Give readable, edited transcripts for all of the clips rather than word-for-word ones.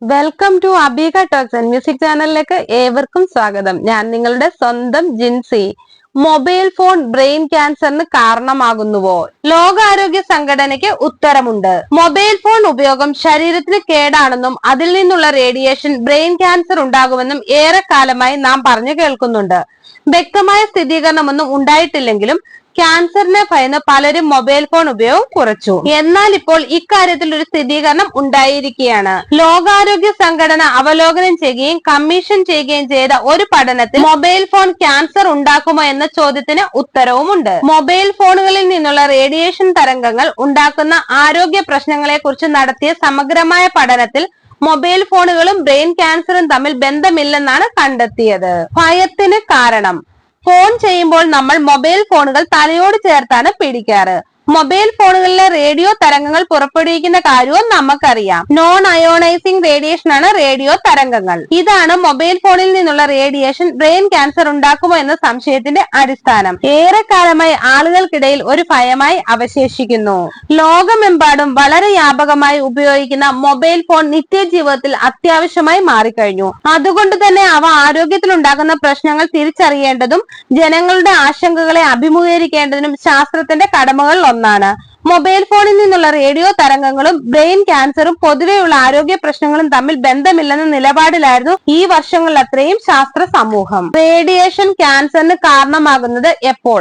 Welcome to അബീക talks and music ചാനലിലേക്ക് ഏവർക്കും സ്വാഗതം. ഞാൻ നിങ്ങളുടെ സ്വന്തം ജിൻസി. മൊബൈൽ ഫോൺ ബ്രെയിൻ ക്യാൻസറിന് കാരണമാകുന്നുവോ? ലോകാരോഗ്യ സംഘടനയ്ക്ക് ഉത്തരമുണ്ട്. മൊബൈൽ ഫോൺ ഉപയോഗം ശരീരത്തിന് കേടാണെന്നും അതിൽ നിന്നുള്ള റേഡിയേഷൻ ബ്രെയിൻ ക്യാൻസർ ഉണ്ടാകുമെന്നും ഏറെക്കാലമായി നാം പറഞ്ഞു കേൾക്കുന്നുണ്ട്. വ്യക്തമായ സ്ഥിരീകരണമൊന്നും ഉണ്ടായിട്ടില്ലെങ്കിലും ക്യാൻസറിനെ ഭയന്ന് പലരും മൊബൈൽ ഫോൺ ഉപയോഗം കുറച്ചു. എന്നാൽ ഇപ്പോൾ ഇക്കാര്യത്തിൽ ഒരു സ്ഥിരീകരണം ഉണ്ടായിരിക്കുകയാണ്. ലോകാരോഗ്യ സംഘടന അവലോകനം ചെയ്യുകയും കമ്മീഷൻ ചെയ്യുകയും ചെയ്ത ഒരു പഠനത്തിൽ മൊബൈൽ ഫോൺ ക്യാൻസർ ഉണ്ടാക്കുമോ എന്ന ചോദ്യത്തിന് ഉത്തരവുമുണ്ട്. മൊബൈൽ ഫോണുകളിൽ നിന്നുള്ള റേഡിയേഷൻ തരംഗങ്ങൾ ഉണ്ടാക്കുന്ന ആരോഗ്യ പ്രശ്നങ്ങളെ കുറിച്ച് നടത്തിയ സമഗ്രമായ പഠനത്തിൽ മൊബൈൽ ഫോണുകളും ബ്രെയിൻ ക്യാൻസറും തമ്മിൽ ബന്ധമില്ലെന്നാണ് കണ്ടെത്തിയത്. ഭയത്തിന് കാരണം: ഫോൺ ചെയ്യുമ്പോൾ നമ്മൾ മൊബൈൽ ഫോണുകൾ തലയോട് ചേർത്താണ് പിടിക്കാറ്. മൊബൈൽ ഫോണുകളിലെ റേഡിയോ തരംഗങ്ങൾ പുറപ്പെടുവിക്കുന്ന കാര്യവും നമുക്കറിയാം. നോൺ അയോണൈസിംഗ് റേഡിയേഷൻ ആണ് റേഡിയോ തരംഗങ്ങൾ. ഇതാണ് മൊബൈൽ ഫോണിൽ നിന്നുള്ള റേഡിയേഷൻ ബ്രെയിൻ ക്യാൻസർ ഉണ്ടാക്കുമോ എന്ന സംശയത്തിന്റെ അടിസ്ഥാനം. ഏറെക്കാലമായി ആളുകൾക്കിടയിൽ ഒരു ഭയമായി അവശേഷിക്കുന്നു. ലോകമെമ്പാടും വളരെ വ്യാപകമായി ഉപയോഗിക്കുന്ന മൊബൈൽ ഫോൺ നിത്യജീവിതത്തിൽ അത്യാവശ്യമായി മാറിക്കഴിഞ്ഞു. അതുകൊണ്ട് തന്നെ അവ ആരോഗ്യത്തിൽ ഉണ്ടാക്കുന്ന പ്രശ്നങ്ങൾ തിരിച്ചറിയേണ്ടതും ജനങ്ങളുടെ ആശങ്കകളെ അഭിമുഖീകരിക്കേണ്ടതിനും ശാസ്ത്രത്തിന്റെ കടമകളിൽ ഒന്നാണ്. മൊബൈൽ ഫോണിൽ നിന്നുള്ള റേഡിയോ തരംഗങ്ങളും ബ്രെയിൻ ക്യാൻസറും പൊതുവെയുള്ള ആരോഗ്യ പ്രശ്നങ്ങളും തമ്മിൽ ബന്ധമില്ലെന്ന നിലപാടിലായിരുന്നു ഈ വർഷങ്ങളിൽ അത്രയും ശാസ്ത്ര സമൂഹം. റേഡിയേഷൻ ക്യാൻസറിന് കാരണമാകുന്നത് എപ്പോൾ?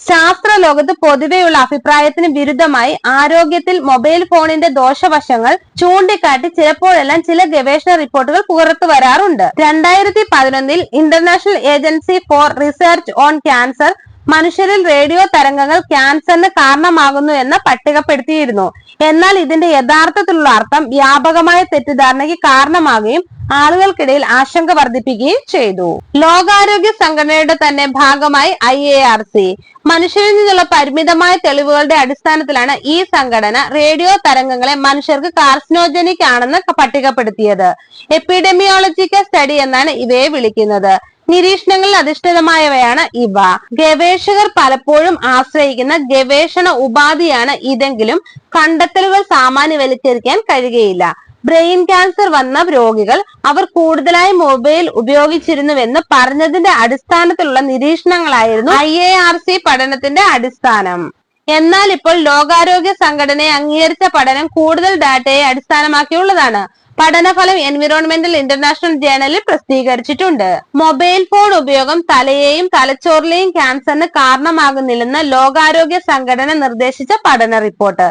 ശാസ്ത്ര ലോകത്ത് പൊതുവെയുള്ള അഭിപ്രായത്തിന് വിരുദ്ധമായി ആരോഗ്യത്തിൽ മൊബൈൽ ഫോണിന്റെ ദോഷവശങ്ങൾ ചൂണ്ടിക്കാട്ടി ചിലപ്പോഴെല്ലാം ചില ഗവേഷണ റിപ്പോർട്ടുകൾ പുറത്തു വരാറുണ്ട്. 2011 international agency for research on cancer മനുഷ്യരിൽ റേഡിയോ തരംഗങ്ങൾ ക്യാൻസറിന് കാരണമാകുന്നു എന്ന് പട്ടികപ്പെടുത്തിയിരുന്നു. എന്നാൽ ഇതിന്റെ യഥാർത്ഥത്തിലുള്ള അർത്ഥം വ്യാപകമായ തെറ്റിദ്ധാരണയ്ക്ക് കാരണമാകുകയും ആളുകൾക്കിടയിൽ ആശങ്ക വർദ്ധിപ്പിക്കുകയും ചെയ്തു. ലോകാരോഗ്യ സംഘടനയുടെ തന്നെ ഭാഗമായി IARC മനുഷ്യരിൽ നിന്നുള്ള പരിമിതമായ തെളിവുകളുടെ അടിസ്ഥാനത്തിലാണ് ഈ സംഘടന റേഡിയോ തരംഗങ്ങളെ മനുഷ്യർക്ക് കാർസിനോജനിക് ആണെന്ന് പട്ടികപ്പെടുത്തിയത്. എപ്പിഡെമിയോളജിക്കൽ സ്റ്റഡി എന്നാണ് ഇവയെ വിളിക്കുന്നത്. നിരീക്ഷണങ്ങളിൽ അധിഷ്ഠിതമായവയാണ് ഇവ. ഗവേഷകർ പലപ്പോഴും ആശ്രയിക്കുന്ന ഗവേഷണ ഉപാധിയാണ് ഇതെങ്കിലും കണ്ടെത്തലുകൾ സാമാന്യവൽക്കരിക്കാൻ കഴിയുകയില്ല. ബ്രെയിൻ ക്യാൻസർ വന്ന രോഗികൾ അവർ കൂടുതലായി മൊബൈൽ ഉപയോഗിച്ചിരുന്നുവെന്ന് പറഞ്ഞതിന്റെ അടിസ്ഥാനത്തിലുള്ള നിരീക്ഷണങ്ങളായിരുന്നു IARC പഠനത്തിന്റെ അടിസ്ഥാനം. എന്നാൽ ഇപ്പോൾ ലോകാരോഗ്യ സംഘടനയെ അംഗീകരിച്ച പഠനം കൂടുതൽ ഡാറ്റയെ അടിസ്ഥാനമാക്കിയുള്ളതാണ്. പഠനഫലം എൻവിറോൺമെന്റൽ ഇന്റർനാഷണൽ ജേണലിൽ പ്രസിദ്ധീകരിച്ചിട്ടുണ്ട്. മൊബൈൽ ഫോൺ ഉപയോഗം തലയെയും തലച്ചോറിലെയും ക്യാൻസറിന് കാരണമാകുന്നില്ലെന്ന് ലോകാരോഗ്യ സംഘടന നിർദ്ദേശിച്ച പഠന റിപ്പോർട്ട്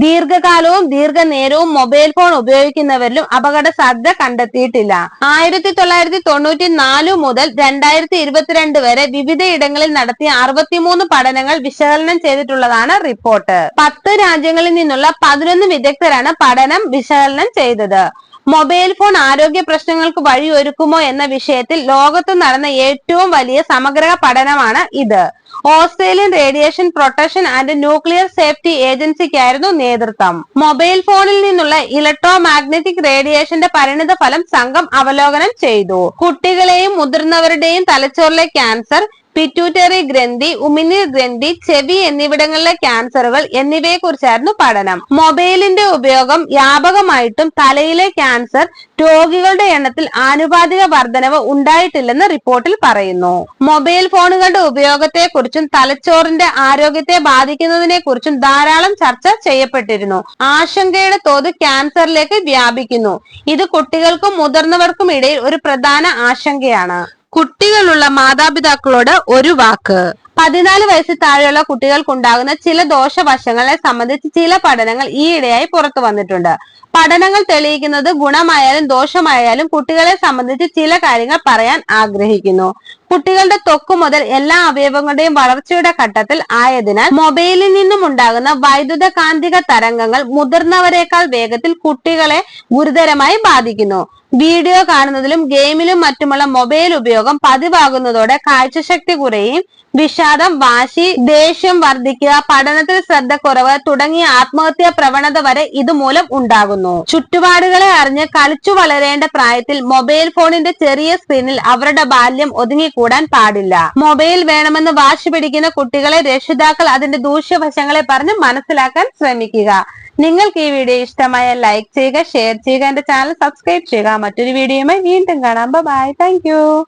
ദീർഘകാലവും ദീർഘനേരവും മൊബൈൽ ഫോൺ ഉപയോഗിക്കുന്നവരിലും അപകട സാധ്യത കണ്ടെത്തിയിട്ടില്ല. 1994 മുതൽ 2022 വരെ വിവിധയിടങ്ങളിൽ നടത്തിയ 63 പഠനങ്ങൾ വിശകലനം ചെയ്തിട്ടുള്ളതാണ് റിപ്പോർട്ട്. 10 രാജ്യങ്ങളിൽ നിന്നുള്ള 11 വിദഗ്ധരാണ് പഠനം വിശകലനം ചെയ്തത്. മൊബൈൽ ഫോൺ ആരോഗ്യ പ്രശ്നങ്ങൾക്ക് വഴിയൊരുക്കുമോ എന്ന വിഷയത്തിൽ ലോകത്ത് നടന്ന ഏറ്റവും വലിയ സമഗ്ര പഠനമാണ് ഇത്. Australian radiation protection and nuclear safety ഏജൻസിക്കായിരുന്നു നേതൃത്വം. മൊബൈൽ ഫോണിൽ നിന്നുള്ള ഇലക്ട്രോ മാഗ്നറ്റിക് റേഡിയേഷന്റെ പരിണിത ഫലം സംഘം അവലോകനം ചെയ്തു. കുട്ടികളെയും മുതിർന്നവരുടെയും തലച്ചോറിലെ ക്യാൻസർ, പിറ്റ്യൂട്ടറി ഗ്രന്ഥി, ഉമിനീർ ഗ്രന്ഥി, ചെവി എന്നിവിടങ്ങളിലെ ക്യാൻസറുകൾ എന്നിവയെ കുറിച്ചായിരുന്നു പഠനം. മൊബൈലിന്റെ ഉപയോഗം വ്യാപകമായിട്ടും തലയിലെ ക്യാൻസർ രോഗികളുടെ എണ്ണത്തിൽ ആനുപാതിക വർധനവ് ഉണ്ടായിട്ടില്ലെന്ന് റിപ്പോർട്ടിൽ പറയുന്നു. മൊബൈൽ ഫോണുകളുടെ ഉപയോഗത്തെക്കുറിച്ചും തലച്ചോറിന്റെ ആരോഗ്യത്തെ ബാധിക്കുന്നതിനെ കുറിച്ചും ധാരാളം ചർച്ച ചെയ്യപ്പെട്ടിരുന്നു. ആശങ്കയുടെ തോത് ക്യാൻസറിലേക്ക് വ്യാപിക്കുന്നു. ഇത് കുട്ടികൾക്കും മുതിർന്നവർക്കും ഇടയിൽ ഒരു പ്രധാന ആശങ്കയാണ്. കുട്ടികളുള്ള മാതാപിതാക്കളോട് ഒരു വാക്ക്. 14 വയസ്സിൽ താഴെയുള്ള കുട്ടികൾക്കുണ്ടാകുന്ന ചില ദോഷവശങ്ങളെ സംബന്ധിച്ച് ചില പഠനങ്ങൾ ഈയിടെയായി പുറത്തു വന്നിട്ടുണ്ട്. പഠനങ്ങൾ തെളിയിക്കുന്നത് ഗുണമായാലും ദോഷമായാലും കുട്ടികളെ സംബന്ധിച്ച് ചില കാര്യങ്ങൾ പറയാൻ ആഗ്രഹിക്കുന്നു. കുട്ടികളുടെ ത്വക്ക് മുതൽ എല്ലാ അവയവങ്ങളുടെയും വളർച്ചയുടെ ഘട്ടത്തിൽ ആയതിനാൽ മൊബൈലിൽ നിന്നും ഉണ്ടാകുന്ന വൈദ്യുത കാന്തിക തരംഗങ്ങൾ മുതിർന്നവരെക്കാൾ വേഗത്തിൽ കുട്ടികളെ ഗുരുതരമായി ബാധിക്കുന്നു. വീഡിയോ കാണുന്നതിലും ഗെയിമിലും മറ്റുമുള്ള മൊബൈൽ ഉപയോഗം പതിവാകുന്നതോടെ കാഴ്ചശക്തി കുറയുകയും വിഷ വിഷാദം, വാശി, ദേഷ്യം വർദ്ധിക്കുക, പഠനത്തിൽ ശ്രദ്ധ കുറവ് തുടങ്ങിയ ആത്മഹത്യാ പ്രവണത വരെ ഇതുമൂലം ഉണ്ടാകുന്നു. ചുറ്റുപാടുകളെ അറിഞ്ഞ് കളിച്ചു വളരേണ്ട പ്രായത്തിൽ മൊബൈൽ ഫോണിന്റെ ചെറിയ സ്ക്രീനിൽ അവരുടെ ബാല്യം ഒതുങ്ങിക്കൂടാൻ പാടില്ല. മൊബൈൽ വേണമെന്ന് വാശി പിടിക്കുന്ന കുട്ടികളെ രക്ഷിതാക്കൾ അതിന്റെ ദൂഷ്യവശങ്ങളെ പറഞ്ഞ് മനസ്സിലാക്കാൻ ശ്രമിക്കുക. നിങ്ങൾക്ക് ഈ വീഡിയോ ഇഷ്ടമായ ലൈക്ക് ചെയ്യുക, ഷെയർ ചെയ്യുക, എന്റെ ചാനൽ സബ്സ്ക്രൈബ് ചെയ്യുക. മറ്റൊരു വീഡിയോയുമായി വീണ്ടും കാണാം. ബൈ. Thank you.